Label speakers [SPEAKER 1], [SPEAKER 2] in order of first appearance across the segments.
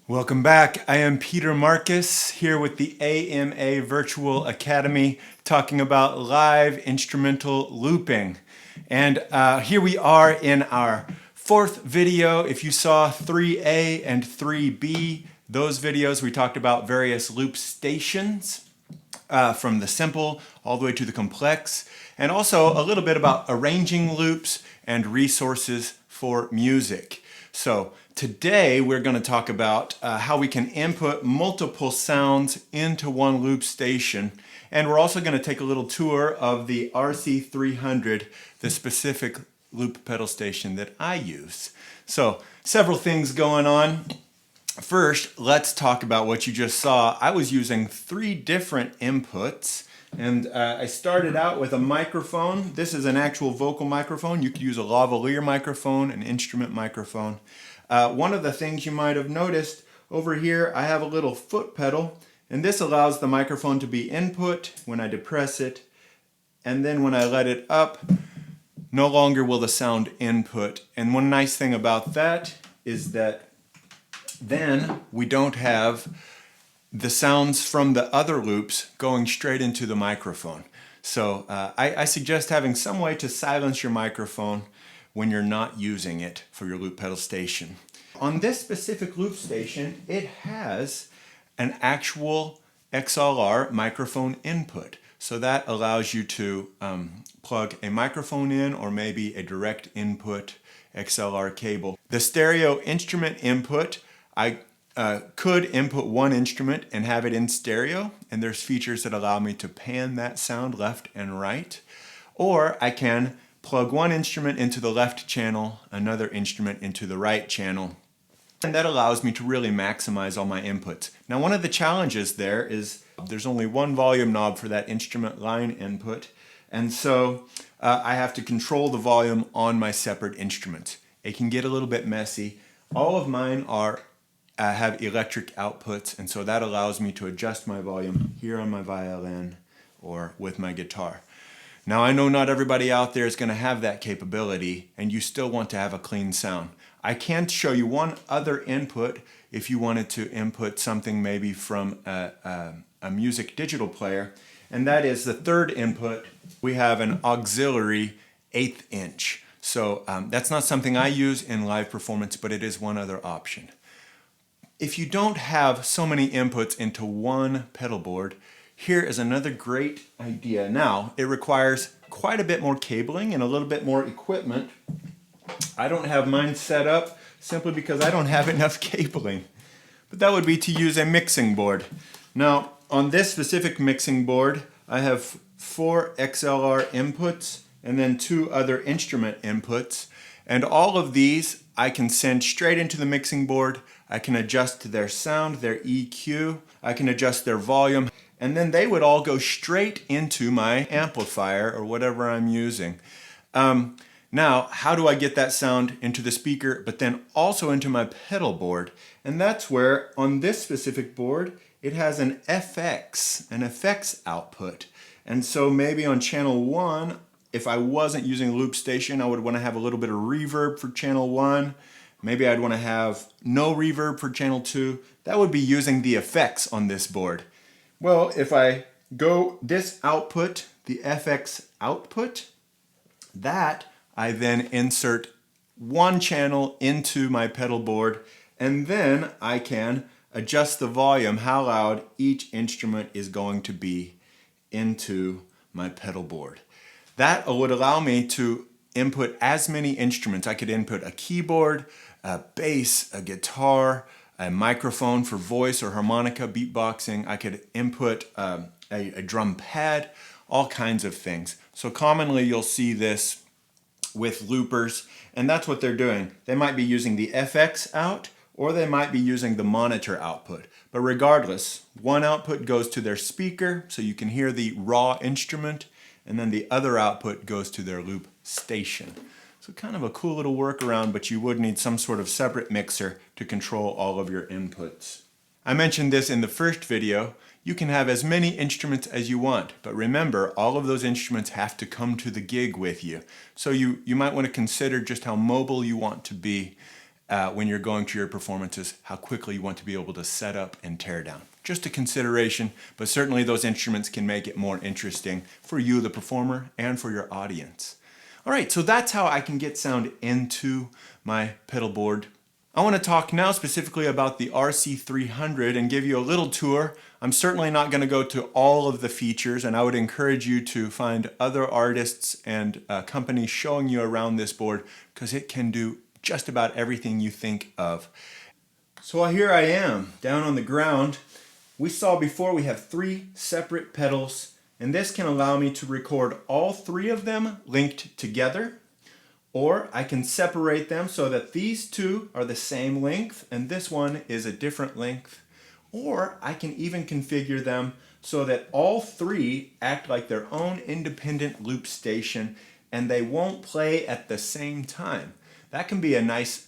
[SPEAKER 1] Welcome back. I am Peter Marcus here with the AMA Virtual Academy talking about live instrumental looping. And here we are in our fourth video. If you saw 3A and 3B, those videos we talked about various loop stations from the simple all the way to the complex, and also a little bit about arranging loops and resources for music. So today we're going to talk about how we can input multiple sounds into one loop station, and we're also going to take a little tour of the RC-300, the specific loop pedal station that I use. So several things going on. First, let's talk about what you just saw. I was using 3 different inputs, and I started out with a microphone. This is an actual vocal microphone. You could use a lavalier microphone, an instrument microphone. One of the things you might have noticed over here, I have a little foot pedal, and this allows the microphone to be input when I depress it, and then when I let it up, no longer will the sound input. And one nice thing about that is that then we don't have the sounds from the other loops going straight into the microphone. So I suggest having some way to silence your microphone when you're not using it for your loop pedal station. On this specific loop station, it has an actual Xlr microphone input. So that allows you to plug a microphone in, or maybe a direct input Xlr cable. The stereo instrument input, I could input one instrument and have it in stereo, and there's features that allow me to pan that sound left and right. Or I can plug one instrument into the left channel, another instrument into the right channel, and that allows me to really maximize all my inputs. Now, one of the challenges there is there's only one volume knob for that instrument line input, and so I have to control the volume on my separate instruments. It can get a little bit messy. All of mine have electric outputs, and so that allows me to adjust my volume here on my violin or with my guitar. Now, I know not everybody out there is going to have that capability, and you still want to have a clean sound. I can show you one other input if you wanted to input something maybe from a music digital player, and that is the third input. We have an auxiliary 1/8 inch. So that's not something I use in live performance, but it is one other option. If you don't have so many inputs into one pedal board, here is another great idea. Now, it requires quite a bit more cabling and a little bit more equipment. I don't have mine set up simply because I don't have enough cabling. But that would be to use a mixing board. Now, on this specific mixing board, I have 4 Xlr inputs and then 2 other instrument inputs. And all of these I can send straight into the mixing board. I can adjust their sound, their EQ, I can adjust their volume, and then they would all go straight into my amplifier or whatever I'm using. Now, how do I get that sound into the speaker, but then also into my pedal board? And that's where, on this specific board, it has an effects output. And so maybe on channel 1, if I wasn't using a loop station, I would want to have a little bit of reverb for channel 1. Maybe I'd want to have no reverb for channel 2. That would be using the effects on this board. Well, if I go this output, the FX output, that I then insert one channel into my pedal board, and then I can adjust the volume, how loud each instrument is going to be into my pedal board. That would allow me to input as many instruments. I could input a keyboard, a bass, a guitar, a microphone for voice or harmonica, beatboxing. I could input a drum pad, all kinds of things. So commonly you'll see this with loopers, and that's what they're doing. They might be using the FX out, or they might be using the monitor output. But regardless, one output goes to their speaker, so you can hear the raw instrument, and then the other output goes to their loop station. So kind of a cool little workaround, but you would need some sort of separate mixer to control all of your inputs. I mentioned this in the first video. You can have as many instruments as you want, but remember, all of those instruments have to come to the gig with you. So you might want to consider just how mobile you want to be when you're going to your performances, how quickly you want to be able to set up and tear down. Just a consideration, but certainly those instruments can make it more interesting for you, the performer, and for your audience. All right, so that's how I can get sound into my pedal board. I want to talk now specifically about the RC-300 and give you a little tour. I'm certainly not going to go to all of the features, and I would encourage you to find other artists and companies showing you around this board, because it can do just about everything you think of. So here I am down on the ground. We saw before we have 3 separate pedals, and this can allow me to record all 3 of them linked together. Or I can separate them so that these 2 are the same length and this one is a different length. Or I can even configure them so that all 3 act like their own independent loop station and they won't play at the same time. That can be a nice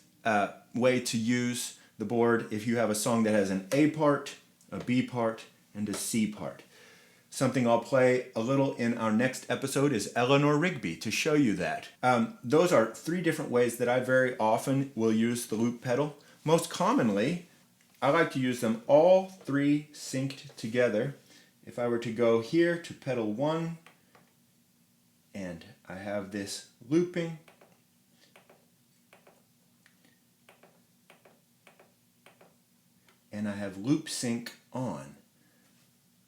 [SPEAKER 1] way to use the board if you have a song that has an A part, a B part, and a C part. Something I'll play a little in our next episode is Eleanor Rigby to show you that. Those are 3 different ways that I very often will use the loop pedal. Most commonly, I like to use them all 3 synced together. If I were to go here to pedal 1, and I have this looping, and I have loop sync on.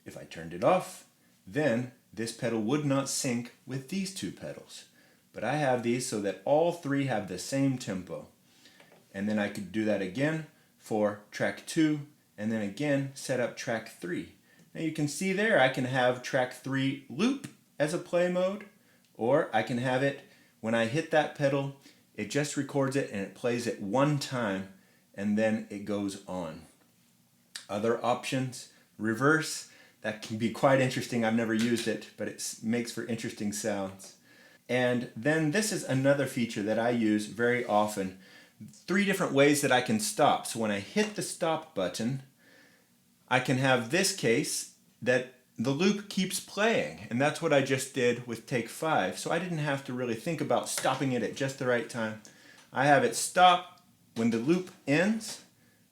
[SPEAKER 1] If I turned it off, then this pedal would not sync with these 2 pedals. But I have these so that all 3 have the same tempo. And then I could do that again for track 2, and then again set up track 3. Now you can see there I can have track 3 loop as a play mode, or I can have it when I hit that pedal, it just records it and it plays it one time, and then it goes on. Other options, reverse. That can be quite interesting. I've never used it, but it makes for interesting sounds. And then this is another feature that I use very often. 3 different ways that I can stop. So when I hit the stop button, I can have this case that the loop keeps playing. And that's what I just did with take 5. So I didn't have to really think about stopping it at just the right time. I have it stop when the loop ends.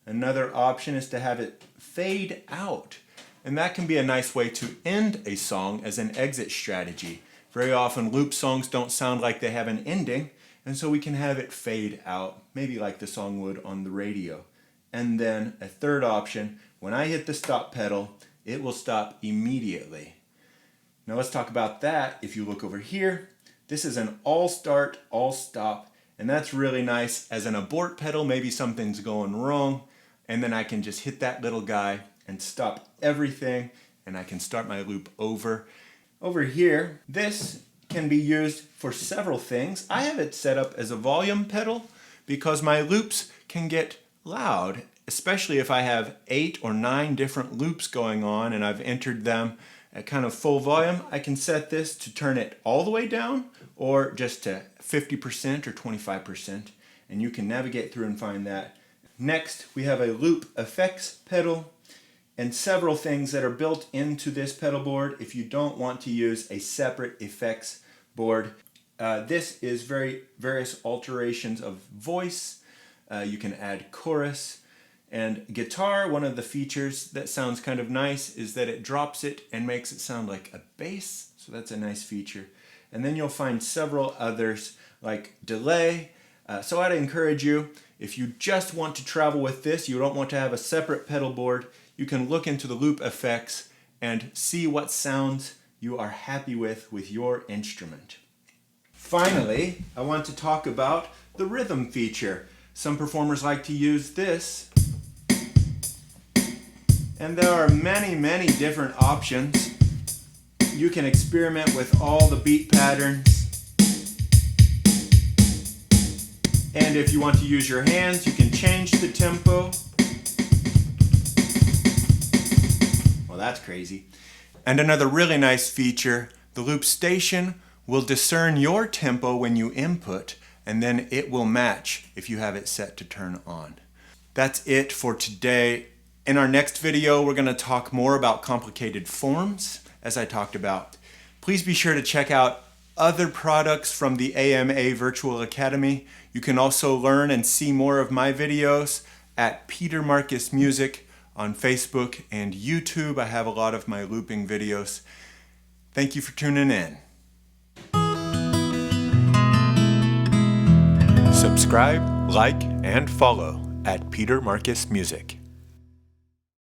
[SPEAKER 1] Another option is to have it fade out. And that can be a nice way to end a song as an exit strategy. Very often loop songs don't sound like they have an ending, and so we can have it fade out, maybe like the song would on the radio. And then a third option, when I hit the stop pedal, it will stop immediately. Now let's talk about that. If you look over here, this is an all start, all stop, and that's really nice. As an abort pedal, maybe something's going wrong, and then I can just hit that little guy and stop everything, and I can start my loop over. Over here, this can be used for several things. I have it set up as a volume pedal because my loops can get loud, especially if I have 8 or 9 different loops going on and I've entered them at kind of full volume, I can set this to turn it all the way down or just to 50% or 25%, and you can navigate through and find that. Next, we have a loop effects pedal and several things that are built into this pedal board if you don't want to use a separate effects board. This is various alterations of voice. You can add chorus and guitar. One of the features that sounds kind of nice is that it drops it and makes it sound like a bass, so that's a nice feature. And then you'll find several others like delay. So I'd encourage you, if you just want to travel with this, you don't want to have a separate pedal board, you can look into the loop effects and see what sounds you are happy with your instrument. Finally, I want to talk about the rhythm feature. Some performers like to use this, and there are many different options. You can experiment with all the beat patterns. And if you want to use your hands, you can change the tempo. Well, that's crazy. And another really nice feature, the loop station will discern your tempo when you input, and then it will match if you have it set to turn on. That's it for today. In our next video, we're going to talk more about complicated forms, as I talked about. Please be sure to check out other products from the AMA Virtual Academy. You can also learn and see more of my videos at Peter Marcus Music on Facebook and YouTube. I have a lot of my looping videos. Thank you for tuning in. Subscribe, like, and follow at Peter Marcus Music.